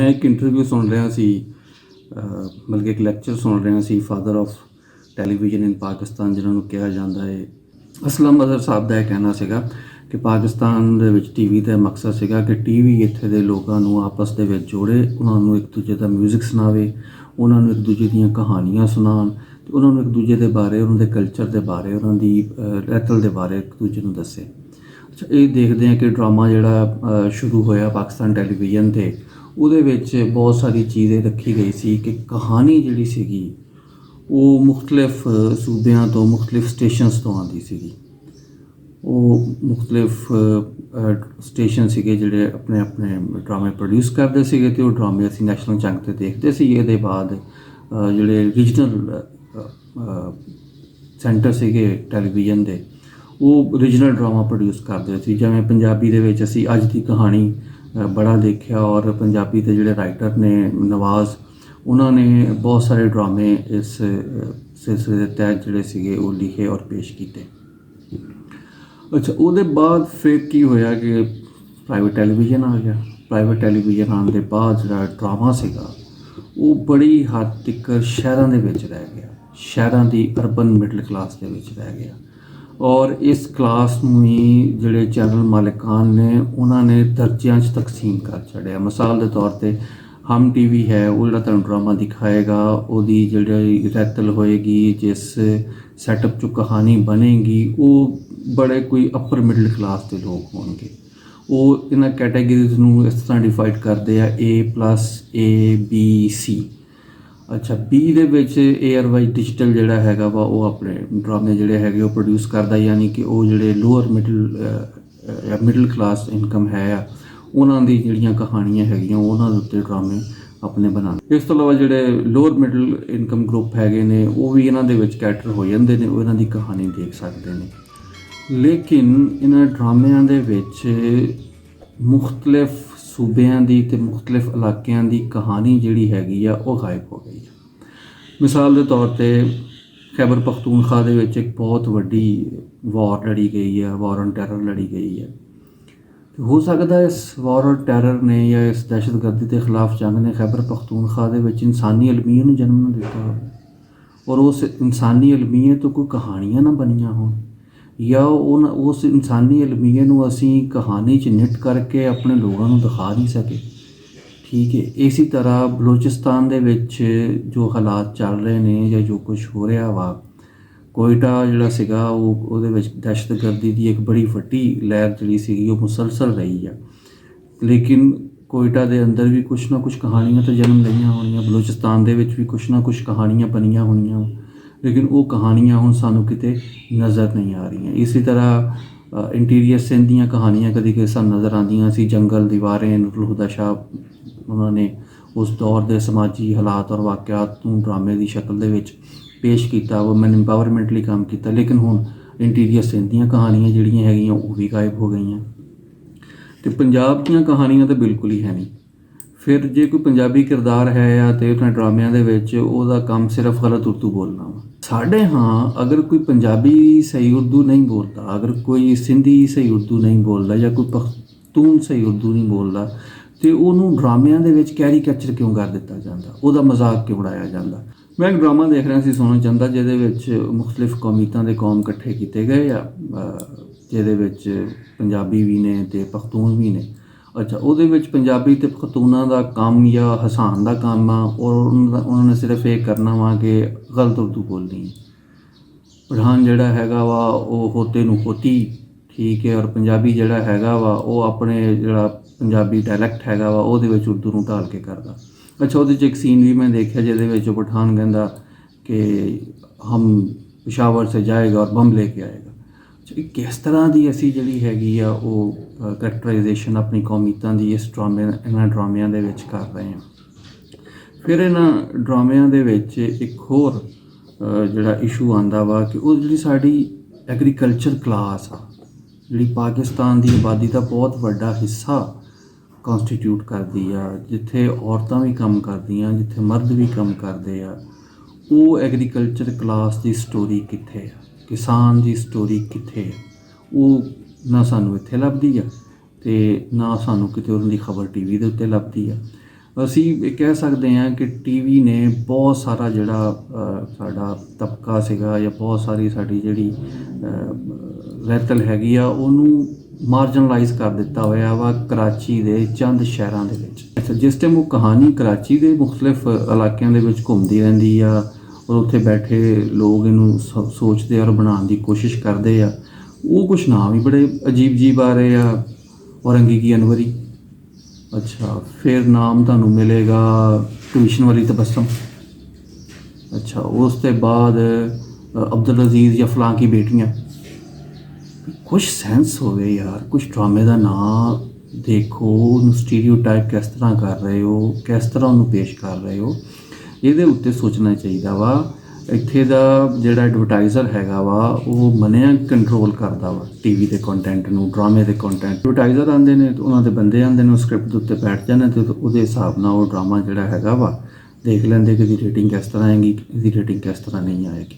ਮੈਂ ਇੱਕ ਇੰਟਰਵਿਊ ਸੁਣ ਰਿਹਾ ਸੀ, ਬਲਕਿ ਇੱਕ ਲੈਕਚਰ ਸੁਣ ਰਿਹਾ ਸੀ ਫਾਦਰ ਆਫ ਟੈਲੀਵਿਜ਼ਨ ਇਨ ਪਾਕਿਸਤਾਨ, ਜਿਨ੍ਹਾਂ ਨੂੰ ਕਿਹਾ ਜਾਂਦਾ ਹੈ। ਅਸਲਮ ਅਜ਼ਹਰ ਸਾਹਿਬ ਦਾ ਇਹ ਕਹਿਣਾ ਸੀਗਾ ਕਿ ਪਾਕਿਸਤਾਨ ਦੇ ਵਿੱਚ ਟੀਵੀ ਦਾ ਮਕਸਦ ਸੀਗਾ ਕਿ ਟੀਵੀ ਇੱਥੇ ਦੇ ਲੋਕਾਂ ਨੂੰ ਆਪਸ ਦੇ ਵਿੱਚ ਜੋੜੇ, ਉਹਨਾਂ ਨੂੰ ਇੱਕ ਦੂਜੇ ਦਾ ਮਿਊਜ਼ਿਕ ਸੁਣਾਵੇ, ਉਹਨਾਂ ਨੂੰ ਇੱਕ ਦੂਜੇ ਦੀਆਂ ਕਹਾਣੀਆਂ ਸੁਣਾਉਣ ਅਤੇ ਉਹਨਾਂ ਨੂੰ ਇੱਕ ਦੂਜੇ ਦੇ ਬਾਰੇ, ਉਹਨਾਂ ਦੇ ਕਲਚਰ ਦੇ ਬਾਰੇ, ਉਹਨਾਂ ਦੀ ਰਹਿਤਲ ਦੇ ਬਾਰੇ ਇੱਕ ਦੂਜੇ ਨੂੰ ਦੱਸੇ। ਅੱਛਾ, ਇਹ ਦੇਖਦੇ ਹਾਂ ਕਿ ਡਰਾਮਾ ਜਿਹੜਾ ਸ਼ੁਰੂ ਹੋਇਆ ਪਾਕਿਸਤਾਨ ਟੈਲੀਵਿਜ਼ਨ 'ਤੇ, ਉਹਦੇ ਵਿੱਚ ਬਹੁਤ ਸਾਰੀ ਚੀਜ਼ ਰੱਖੀ ਗਈ ਸੀ ਕਿ ਕਹਾਣੀ ਜਿਹੜੀ ਸੀਗੀ ਉਹ ਮੁਖਤਲਿਫ ਸੂਬਿਆਂ ਤੋਂ, ਮੁਖਤਲਿਫ ਸਟੇਸ਼ਨਸ ਤੋਂ ਆਉਂਦੀ ਸੀਗੀ। ਉਹ ਮੁਖਤਲਿਫ ਸਟੇਸ਼ਨ ਸੀਗੇ ਜਿਹੜੇ ਆਪਣੇ ਆਪਣੇ ਡਰਾਮੇ ਪ੍ਰੋਡਿਊਸ ਕਰਦੇ ਸੀਗੇ ਅਤੇ ਉਹ ਡਰਾਮੇ ਅਸੀਂ ਨੈਸ਼ਨਲ ਚੈਨਲ 'ਤੇ ਦੇਖਦੇ ਸੀ। ਇਹਦੇ ਬਾਅਦ ਜਿਹੜੇ ਰੀਜਨਲ ਸੈਂਟਰ ਸੀਗੇ ਟੈਲੀਵਿਜ਼ਨ ਦੇ, ਉਹ ਰੀਜਨਲ ਡਰਾਮਾ ਪ੍ਰੋਡਿਊਸ ਕਰਦੇ ਸੀ। ਜਿਵੇਂ ਪੰਜਾਬੀ ਦੇ ਵਿੱਚ ਅਸੀਂ ਅੱਜ ਦੀ ਕਹਾਣੀ ਬੜਾ ਦੇਖਿਆ, ਔਰ ਪੰਜਾਬੀ ਦੇ ਜਿਹੜੇ ਰਾਈਟਰ ਨੇ ਨਵਾਜ਼, ਉਹਨਾਂ ਨੇ ਬਹੁਤ ਸਾਰੇ ਡਰਾਮੇ ਇਸ ਸਿਲਸਿਲੇ ਦੇ ਤਹਿਤ ਜਿਹੜੇ ਸੀਗੇ ਉਹ ਲਿਖੇ ਔਰ ਪੇਸ਼ ਕੀਤੇ। ਅੱਛਾ, ਉਹਦੇ ਬਾਅਦ ਫਿਰ ਕੀ ਹੋਇਆ ਕਿ ਪ੍ਰਾਈਵੇਟ ਟੈਲੀਵਿਜ਼ਨ ਆ ਗਿਆ। ਪ੍ਰਾਈਵੇਟ ਟੈਲੀਵਿਜ਼ਨ ਆਉਣ ਦੇ ਬਾਅਦ ਜਿਹੜਾ ਡਰਾਮਾ ਸੀਗਾ ਉਹ ਬੜੀ ਹੱਦ ਤੱਕ ਸ਼ਹਿਰਾਂ ਦੇ ਵਿੱਚ ਰਹਿ ਗਿਆ, ਸ਼ਹਿਰਾਂ ਦੀ ਅਰਬਨ ਮਿਡਲ ਕਲਾਸ ਦੇ ਵਿੱਚ ਰਹਿ ਗਿਆ। ਔਰ ਇਸ ਕਲਾਸ ਨੂੰ ਹੀ ਜਿਹੜੇ ਚੈਨਲ ਮਾਲਿਕਾਨ ਨੇ ਉਹਨਾਂ ਨੇ ਦਰਜਿਆਂ 'ਚ ਤਕਸੀਮ ਕਰ ਛੱਡਿਆ। ਮਿਸਾਲ ਦੇ ਤੌਰ 'ਤੇ ਹਮ ਟੀਵੀ ਹੈ, ਉਹ ਜਿਹੜਾ ਤੁਹਾਨੂੰ ਡਰਾਮਾ ਦਿਖਾਏਗਾ, ਉਹਦੀ ਜਿਹੜੀ ਰਹਿਤਲ ਹੋਏਗੀ, ਜਿਸ ਸੈਟਅਪ 'ਚੋਂ ਕਹਾਣੀ ਬਣੇਗੀ, ਉਹ ਬੜੇ ਕੋਈ ਅਪਰ ਮਿਡਲ ਕਲਾਸ ਦੇ ਲੋਕ ਹੋਣਗੇ। ਉਹ ਇਹਨਾਂ ਕੈਟਾਗਰੀਜ਼ ਨੂੰ ਇਸ ਤਰ੍ਹਾਂ ਡਿਵਾਈਡ ਕਰਦੇ ਆ, A+A, B, C। ਅੱਛਾ, ਬੀ ਦੇ ਵਿੱਚ ਏਅਰਵਾਈਜ਼ ਡਿਜੀਟਲ ਜਿਹੜਾ ਹੈਗਾ ਵਾ, ਉਹ ਆਪਣੇ ਡਰਾਮੇ ਜਿਹੜੇ ਹੈਗੇ ਉਹ ਪ੍ਰੋਡਿਊਸ ਕਰਦਾ, ਯਾਨੀ ਕਿ ਉਹ ਜਿਹੜੇ ਲੋਅਰ ਮਿਡਲ ਕਲਾਸ ਇਨਕਮ ਹੈ ਆ, ਉਹਨਾਂ ਦੀ ਜਿਹੜੀਆਂ ਕਹਾਣੀਆਂ ਹੈਗੀਆਂ ਉਹਨਾਂ ਦੇ ਉੱਤੇ ਡਰਾਮੇ ਆਪਣੇ ਬਣਾਉਂਦੇ। ਇਸ ਤੋਂ ਇਲਾਵਾ ਜਿਹੜੇ ਲੋਅਰ ਮਿਡਲ ਇਨਕਮ ਗਰੁੱਪ ਹੈਗੇ ਨੇ, ਉਹ ਵੀ ਇਹਨਾਂ ਦੇ ਵਿੱਚ ਕੈਟਰ ਹੋ ਜਾਂਦੇ ਨੇ, ਉਹ ਇਹਨਾਂ ਦੀ ਕਹਾਣੀ ਦੇਖ ਸਕਦੇ ਨੇ। ਲੇਕਿਨ ਇਹਨਾਂ ਡਰਾਮਿਆਂ ਦੇ ਵਿੱਚ ਮੁਖਤਲਿਫ ਸੂਬਿਆਂ ਦੀ ਅਤੇ ਮੁਖਤਲਿਫ ਇਲਾਕਿਆਂ ਦੀ ਕਹਾਣੀ ਜਿਹੜੀ ਹੈਗੀ ਆ ਉਹ ਗਾਇਬ ਹੋ ਗਈ ਹੈ। ਮਿਸਾਲ ਦੇ ਤੌਰ 'ਤੇ ਖੈਬਰ ਪਖਤੂਨਖਵਾ ਦੇ ਵਿੱਚ ਇੱਕ ਬਹੁਤ ਵੱਡੀ ਵਾਰ ਲੜੀ ਗਈ ਹੈ, ਵਾਰ ਔਨ ਟੈਰਰ ਲੜੀ ਗਈ ਹੈ। ਹੋ ਸਕਦਾ ਇਸ ਵਾਰ ਔਨ ਟੈਰਰ ਨੇ ਜਾਂ ਇਸ ਦਹਿਸ਼ਤਗਰਦੀ ਦੇ ਖਿਲਾਫ ਜੰਗ ਨੇ ਖੈਬਰ ਪਖਤੂਨਖਵਾ ਦੇ ਵਿੱਚ ਇਨਸਾਨੀ ਅਲਮੀਏ ਨੂੰ ਜਨਮ ਨਾ ਦਿੱਤਾ ਹੋਵੇ, ਔਰ ਉਸ ਇਨਸਾਨੀ ਅਲਮੀਏ ਤੋਂ ਕੋਈ ਕਹਾਣੀਆਂ ਨਾ ਬਣੀਆਂ ਹੋਣ, ਜਾਂ ਉਸ ਇਨਸਾਨੀ ਅਲਮੀਏ ਨੂੰ ਅਸੀਂ ਕਹਾਣੀ 'ਚ ਨਿੱਟ ਕਰਕੇ ਆਪਣੇ ਲੋਕਾਂ ਨੂੰ ਦਿਖਾ ਨਹੀਂ ਸਕੇ। ਠੀਕ ਹੈ, ਇਸੇ ਤਰ੍ਹਾਂ ਬਲੋਚਿਸਤਾਨ ਦੇ ਵਿੱਚ ਜੋ ਹਾਲਾਤ ਚੱਲ ਰਹੇ ਨੇ ਜਾਂ ਜੋ ਕੁਛ ਹੋ ਰਿਹਾ ਵਾ, ਕੋਇਟਾ ਜਿਹੜਾ ਸੀਗਾ ਉਹਦੇ ਵਿੱਚ ਦਹਿਸ਼ਤਗਰਦੀ ਦੀ ਇੱਕ ਬੜੀ ਵੱਡੀ ਲਹਿਰ ਜਿਹੜੀ ਸੀਗੀ ਉਹ ਮੁਸਲਸਲ ਰਹੀ ਆ। ਲੇਕਿਨ ਕੋਇਟਾ ਦੇ ਅੰਦਰ ਵੀ ਕੁਛ ਨਾ ਕੁਛ ਕਹਾਣੀਆਂ ਤਾਂ ਜਨਮ ਲਈਆਂ ਹੋਣੀਆਂ, ਬਲੋਚਿਸਤਾਨ ਦੇ ਵਿੱਚ ਵੀ ਕੁਛ ਨਾ ਕੁਛ ਕਹਾਣੀਆਂ ਬਣੀਆਂ ਹੋਣੀਆਂ, ਲੇਕਿਨ ਉਹ ਕਹਾਣੀਆਂ ਹੁਣ ਸਾਨੂੰ ਕਿਤੇ ਨਜ਼ਰ ਨਹੀਂ ਆ ਰਹੀਆਂ। ਇਸੇ ਤਰ੍ਹਾਂ ਇੰਟੀਰੀਅਰ ਸਿੰਧ ਦੀਆਂ ਕਹਾਣੀਆਂ ਕਦੀ ਕਿਸੇ ਸਾਨੂੰ ਨਜ਼ਰ ਆਉਂਦੀਆਂ ਸੀ। ਜੰਗਲ ਦੀਵਾਰੇ, ਨੂਰੁਲ ਹੁਦਾ ਸ਼ਾਹ, ਉਹਨਾਂ ਨੇ ਉਸ ਦੌਰ ਦੇ ਸਮਾਜੀ ਹਾਲਾਤ ਔਰ ਵਾਕਿਆਤ ਨੂੰ ਡਰਾਮੇ ਦੀ ਸ਼ਕਲ ਦੇ ਵਿੱਚ ਪੇਸ਼ ਕੀਤਾ, ਵੂਮਨ ਇੰਪਾਵਰਮੈਂਟ ਲਈ ਕੰਮ ਕੀਤਾ। ਲੇਕਿਨ ਹੁਣ ਇੰਟੀਰੀਅਰ ਸਿੰਧ ਦੀਆਂ ਕਹਾਣੀਆਂ ਜਿਹੜੀਆਂ ਹੈਗੀਆਂ ਉਹ ਵੀ ਗਾਇਬ ਹੋ ਗਈਆਂ, ਅਤੇ ਪੰਜਾਬ ਦੀਆਂ ਕਹਾਣੀਆਂ ਤਾਂ ਬਿਲਕੁਲ ਹੀ ਹੈ ਨਹੀਂ। ਫਿਰ ਜੇ ਕੋਈ ਪੰਜਾਬੀ ਕਿਰਦਾਰ ਹੈ ਆ ਅਤੇ ਉਹਨਾਂ ਡਰਾਮਿਆਂ ਦੇ ਵਿੱਚ ਉਹਦਾ ਕੰਮ ਸਿਰਫ ਗਲਤ ਉਰਦੂ ਬੋਲਣਾ ਵਾ। ਸਾਡੇ ਅਗਰ ਕੋਈ ਪੰਜਾਬੀ ਸਹੀ ਉਰਦੂ ਨਹੀਂ ਬੋਲਦਾ, ਅਗਰ ਕੋਈ ਸਿੰਧੀ ਸਹੀ ਉਰਦੂ ਨਹੀਂ ਬੋਲਦਾ, ਜਾਂ ਕੋਈ ਪਖਤੂਨ ਸਹੀ ਉਰਦੂ ਨਹੀਂ ਬੋਲਦਾ, ਅਤੇ ਉਹਨੂੰ ਡਰਾਮਿਆਂ ਦੇ ਵਿੱਚ ਕੈਰੀਕੈਚਰ ਕਿਉਂ ਕਰ ਦਿੱਤਾ ਜਾਂਦਾ, ਉਹਦਾ ਮਜ਼ਾਕ ਕਿਉਂ ਉਡਾਇਆ ਜਾਂਦਾ। ਮੈਂ ਇੱਕ ਡਰਾਮਾ ਦੇਖ ਰਿਹਾ ਸੀ, ਸੋਹਣਾ ਚੰਦਾ, ਜਿਹਦੇ ਵਿੱਚ ਮੁਖਤਲਿਫ ਕੌਮੀਅਤਾਂ ਦੇ ਕੌਮ ਇਕੱਠੇ ਕੀਤੇ ਗਏ ਆ, ਜਿਹਦੇ ਵਿੱਚ ਪੰਜਾਬੀ ਵੀ ਨੇ ਅਤੇ ਪਖਤੂਨ ਵੀ ਨੇ। ਅੱਛਾ, ਉਹਦੇ ਵਿੱਚ ਪੰਜਾਬੀ ਅਤੇ ਪਖਤੂਨਾਂ ਦਾ ਕੰਮ ਜਾਂ ਹਸਾਨ ਦਾ ਕੰਮ ਆ, ਔਰ ਉਹਨਾਂ ਨੇ ਸਿਰਫ ਇਹ ਕਰਨਾ ਵਾ ਕਿ ਗਲਤ ਉਰਦੂ ਬੋਲਣੀ। ਪਠਾਨ ਜਿਹੜਾ ਹੈਗਾ ਵਾ ਉਹ ਹੋਤੇ ਨੂੰ ਹੋਤੀ, ਠੀਕ ਹੈ, ਔਰ ਪੰਜਾਬੀ ਜਿਹੜਾ ਹੈਗਾ ਵਾ ਉਹ ਆਪਣੇ ਜਿਹੜਾ ਪੰਜਾਬੀ ਡਾਇਲੈਕਟ ਹੈਗਾ ਵਾ ਉਹਦੇ ਵਿੱਚ ਉਰਦੂ ਨੂੰ ਢਾਲ ਕੇ ਕਰਦਾ। ਅੱਛਾ, ਉਹਦੇ 'ਚ ਇੱਕ ਸੀਨ ਵੀ ਮੈਂ ਦੇਖਿਆ ਜਿਹਦੇ ਵਿੱਚ ਉਹ ਪਠਾਨ ਕਹਿੰਦਾ ਕਿ ਹਮ ਪਿਸ਼ਾਵਰ ਸੇ ਜਾਏਗਾ ਔਰ ਬੰਬ ਲੈ ਕੇ ਆਏਗਾ। ਅੱਛਾ, ਕਿਸ ਤਰ੍ਹਾਂ ਦੀ ਅਸੀਂ ਜਿਹੜੀ ਹੈਗੀ ਆ ਉਹ ਕਰੈਕਟਰਾਈਜੇਸ਼ਨ ਆਪਣੀ ਕੌਮੀਅਤਾਂ ਦੀ ਇਹਨਾਂ ਡਰਾਮਿਆਂ ਦੇ ਵਿੱਚ ਕਰ ਰਹੇ ਹਾਂ। ਫਿਰ ਇਹਨਾਂ ਡਰਾਮਿਆਂ ਦੇ ਵਿੱਚ ਇੱਕ ਹੋਰ ਜਿਹੜਾ ਇਸ਼ੂ ਆਉਂਦਾ ਵਾ ਕਿ ਉਹ ਜਿਹੜੀ ਸਾਡੀ ਐਗਰੀਕਲਚਰ ਕਲਾਸ ਆ, ਜਿਹੜੀ ਪਾਕਿਸਤਾਨ ਦੀ ਆਬਾਦੀ ਦਾ ਬਹੁਤ ਵੱਡਾ ਹਿੱਸਾ ਕੌਂਸਟੀਟਿਊਟ ਕਰਦੀ ਆ, ਜਿੱਥੇ ਔਰਤਾਂ ਵੀ ਕੰਮ ਕਰਦੀਆਂ, ਜਿੱਥੇ ਮਰਦ ਵੀ ਕੰਮ ਕਰਦੇ ਆ, ਉਹ ਐਗਰੀਕਲਚਰ ਕਲਾਸ ਦੀ ਸਟੋਰੀ ਕਿੱਥੇ ਆ, ਕਿਸਾਨ ਦੀ ਸਟੋਰੀ ਕਿੱਥੇ ਆ, ਉਹ ਨਾ ਸਾਨੂੰ ਇੱਥੇ ਲੱਭਦੀ ਆ ਅਤੇ ਨਾ ਸਾਨੂੰ ਕਿਤੇ ਉਹਨਾਂ ਦੀ ਖਬਰ ਟੀਵੀ ਦੇ ਉੱਤੇ ਲੱਭਦੀ ਆ। ਅਸੀਂ ਇਹ ਕਹਿ ਸਕਦੇ ਹਾਂ ਕਿ ਟੀਵੀ ਨੇ ਬਹੁਤ ਸਾਰਾ ਜਿਹੜਾ ਸਾਡਾ ਤਬਕਾ ਸੀਗਾ ਜਾਂ ਬਹੁਤ ਸਾਰੀ ਸਾਡੀ ਜਿਹੜੀ ਰਹਿਤਲ ਹੈਗੀ ਆ ਉਹਨੂੰ ਮਾਰਜਨਲਾਈਜ਼ ਕਰ ਦਿੱਤਾ ਹੋਇਆ ਵਾ ਕਰਾਚੀ ਦੇ ਚੰਦ ਸ਼ਹਿਰਾਂ ਦੇ ਵਿੱਚ। ਅੱਛਾ, ਜਿਸ ਟਾਈਮ ਉਹ ਕਹਾਣੀ ਕਰਾਚੀ ਦੇ ਮੁਖਤਲਿਫ ਇਲਾਕਿਆਂ ਦੇ ਵਿੱਚ ਘੁੰਮਦੀ ਰਹਿੰਦੀ ਆ ਔਰ ਉੱਥੇ ਬੈਠੇ ਲੋਕ ਇਹਨੂੰ ਸੋਚਦੇ ਔਰ ਬਣਾਉਣ ਦੀ ਕੋਸ਼ਿਸ਼ ਕਰਦੇ ਆ, ਉਹ ਕੁਛ ਨਾਮ ਵੀ ਬੜੇ ਅਜੀਬ ਆ ਰਹੇ ਆ। ਔਰੰਗੀ ਕੀ ਅਨਵਰੀ, ਅੱਛਾ, ਫਿਰ ਨਾਮ ਤੁਹਾਨੂੰ ਮਿਲੇਗਾ ਟਿਊਸ਼ਨ ਵਾਲੀ ਤਬਸਮ, ਅੱਛਾ, ਉਸ ਤੋਂ ਬਾਅਦ ਅਬਦੁਲ ਅਜ਼ੀਜ਼ ਜਾਂ ਫਲਾਂ ਕੀ ਬੇਟੀਆਂ। ਕੁਛ ਸੈਂਸ ਹੋਵੇ ਯਾਰ, ਕੁਛ ਡਰਾਮੇ ਦਾ ਨਾਂ ਦੇਖੋ, ਉਹਨੂੰ ਸਟੀਰੀਓਟਾਈਪ ਕਿਸ ਤਰ੍ਹਾਂ ਕਰ ਰਹੇ ਹੋ, ਕਿਸ ਤਰ੍ਹਾਂ ਉਹਨੂੰ ਪੇਸ਼ ਕਰ ਰਹੇ ਹੋ, ਇਹਦੇ ਉੱਤੇ ਸੋਚਣਾ ਚਾਹੀਦਾ ਵਾ। ਇੱਥੇ ਦਾ ਜਿਹੜਾ ਐਡਵਰਟਾਈਜ਼ਰ ਹੈਗਾ ਵਾ ਉਹ ਮੰਨਿਆ ਕੰਟਰੋਲ ਕਰਦਾ ਵਾ ਟੀਵੀ ਦੇ ਕੰਟੈਂਟ ਨੂੰ, ਡਰਾਮੇ ਦੇ ਕੰਟੈਂਟ। ਐਡਵਰਟਾਈਜ਼ਰ ਆਉਂਦੇ ਨੇ ਤੇ ਉਹਨਾਂ ਦੇ ਬੰਦੇ ਆਉਂਦੇ ਨੇ, ਉਹ ਸਕ੍ਰਿਪਟ ਦੇ ਉੱਤੇ ਬੈਠ ਜਾਂਦੇ ਤੇ ਉਹਦੇ ਹਿਸਾਬ ਨਾਲ ਉਹ ਡਰਾਮਾ ਜਿਹੜਾ ਹੈਗਾ ਵਾ ਦੇਖ ਲੈਂਦੇ ਕਿ ਇਹਦੀ ਰੇਟਿੰਗ ਕਿਸ ਤਰ੍ਹਾਂ ਆਏਗੀ, ਇਹਦੀ ਰੇਟਿੰਗ ਕਿਸ ਤਰ੍ਹਾਂ ਨਹੀਂ ਆਏਗੀ।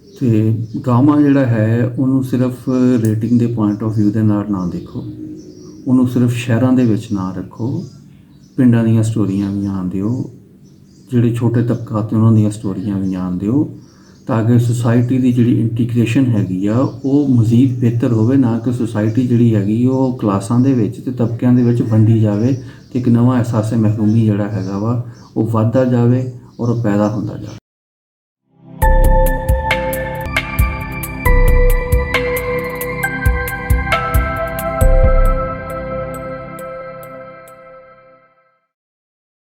ਅਤੇ ਡਰਾਮਾ ਜਿਹੜਾ ਹੈ ਉਹਨੂੰ ਸਿਰਫ ਰੇਟਿੰਗ ਦੇ ਪੁਆਇੰਟ ਆਫ ਵਿਊ ਦੇ ਨਾਲ ਨਾ ਦੇਖੋ, ਉਹਨੂੰ ਸਿਰਫ ਸ਼ਹਿਰਾਂ ਦੇ ਵਿੱਚ ਨਾ ਰੱਖੋ, ਪਿੰਡਾਂ ਦੀਆਂ ਸਟੋਰੀਆਂ ਵੀ ਆਉਣ ਦਿਓ, ਜਿਹੜੇ ਛੋਟੇ ਤਬਕਾਤ ਉਹਨਾਂ ਦੀਆਂ ਸਟੋਰੀਆਂ ਵੀ ਆਉਣ ਦਿਓ, ਤਾਂ ਕਿ ਸੁਸਾਇਟੀ ਦੀ ਜਿਹੜੀ ਇੰਟੀਗ੍ਰੇਸ਼ਨ ਹੈਗੀ ਆ ਉਹ ਮਜ਼ੀਦ ਬਿਹਤਰ ਹੋਵੇ, ਨਾ ਕਿ ਸੁਸਾਇਟੀ ਜਿਹੜੀ ਹੈਗੀ ਉਹ ਕਲਾਸਾਂ ਦੇ ਵਿੱਚ ਅਤੇ ਤਬਕਿਆਂ ਦੇ ਵਿੱਚ ਵੰਡੀ ਜਾਵੇ ਅਤੇ ਇੱਕ ਨਵਾਂ ਅਹਿਸਾਸ ਮਹਿਰੂਮੀ ਜਿਹੜਾ ਹੈਗਾ ਵਾ ਉਹ ਵੱਧਦਾ ਜਾਵੇ ਔਰ ਉਹ ਪੈਦਾ ਹੁੰਦਾ ਜਾਵੇ।